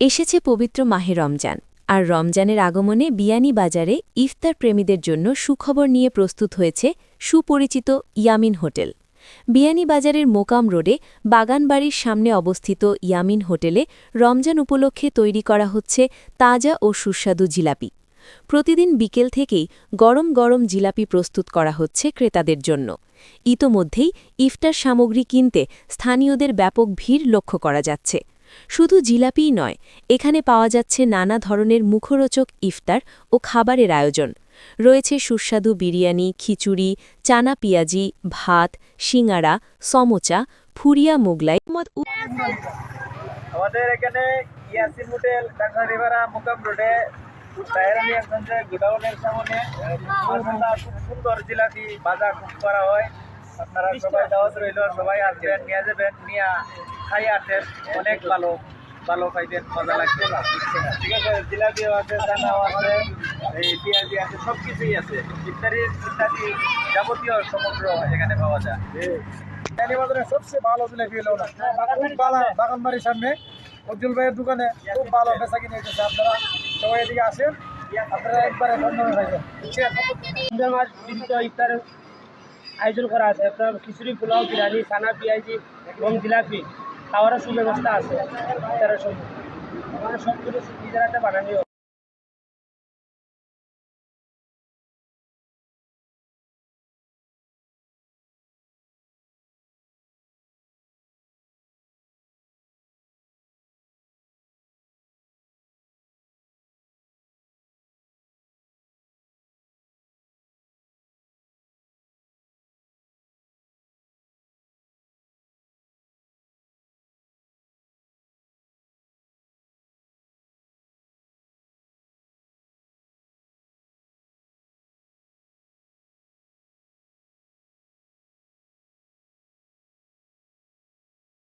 এসেছে পবিত্র মাহে রমজান, আর রমজানের আগমনে বিয়ানীবাজারে ইফতার প্রেমীদের জন্য সুখবর নিয়ে প্রস্তুত হয়েছে সুপরিচিত ইয়ামিন হোটেল। বিয়ানীবাজারের মোকাম রোডে বাগানবাড়ির সামনে অবস্থিত ইয়ামিন হোটেলে রমজান উপলক্ষে তৈরি করা হচ্ছে তাজা ও সুস্বাদু জিলাপি। প্রতিদিন বিকেল থেকেই গরম গরম জিলাপি প্রস্তুত করা হচ্ছে ক্রেতাদের জন্য। ইতোমধ্যেই ইফতার সামগ্রী কিনতে স্থানীয়দের ব্যাপক ভিড় লক্ষ্য করা যাচ্ছে। শুধু জিলাপিই নয়, এখানে পাওয়া যাচ্ছে নানা ধরনের মুখরোচক ইফতার ও খাবারের আয়োজন। রয়েছে সুস্বাদু বিরিয়ানি, খিচুড়ি, চানা পিয়াজি, ভাত, সিঙ্গাড়া, সমোচা, ফুরিয়া মোগলাই। আমাদের এখানে ইয়াসিন হোটেল কাঁকড়ারিপাড়া মোকাম রোডে গোডাউনের সামনে মাশাআল্লাহ খুব সুন্দর জিলাপি ভাজা খুব করা হয়। আপনারা সবাই দাওয়াত রইল, সবাই আসবেন, নিয়ে যাবেন, নিয়ে খাই আসেন, অনেক ভালো ভালো খাইবেন, মজা লাগবে। ঠিক আছে, জিলাপিও আছে, চানাও আছে, এই পেঁয়াজি আছে, সব কিছুই আছে। ইফতারির ইত্যাদি যাবতীয় সমগ্র এখানে পাওয়া যায়। বিয়ানীবাজারের সবচেয়ে ভালো জিলাপি হলো না বাগানবাড়ির সামনে উজ্জ্বল ভাইয়ের দোকানে খুব ভালো বেচা কিনে হইতেছে। আপনারা সবাই এদিকে আসেন, আপনারা একবারে ধন্যবাদ খাইবেন। ইফতারের আয়োজন করা আছে। আপনার খিচুড়ি, পোলাও, বিরিয়ানি, চানা পেঁয়াজি এবং জিলাপি খাওয়ারও সুব্যবস্থা আছে। ইফতারের সময় আমরা সবগুলো নিজের হাতে বানানিও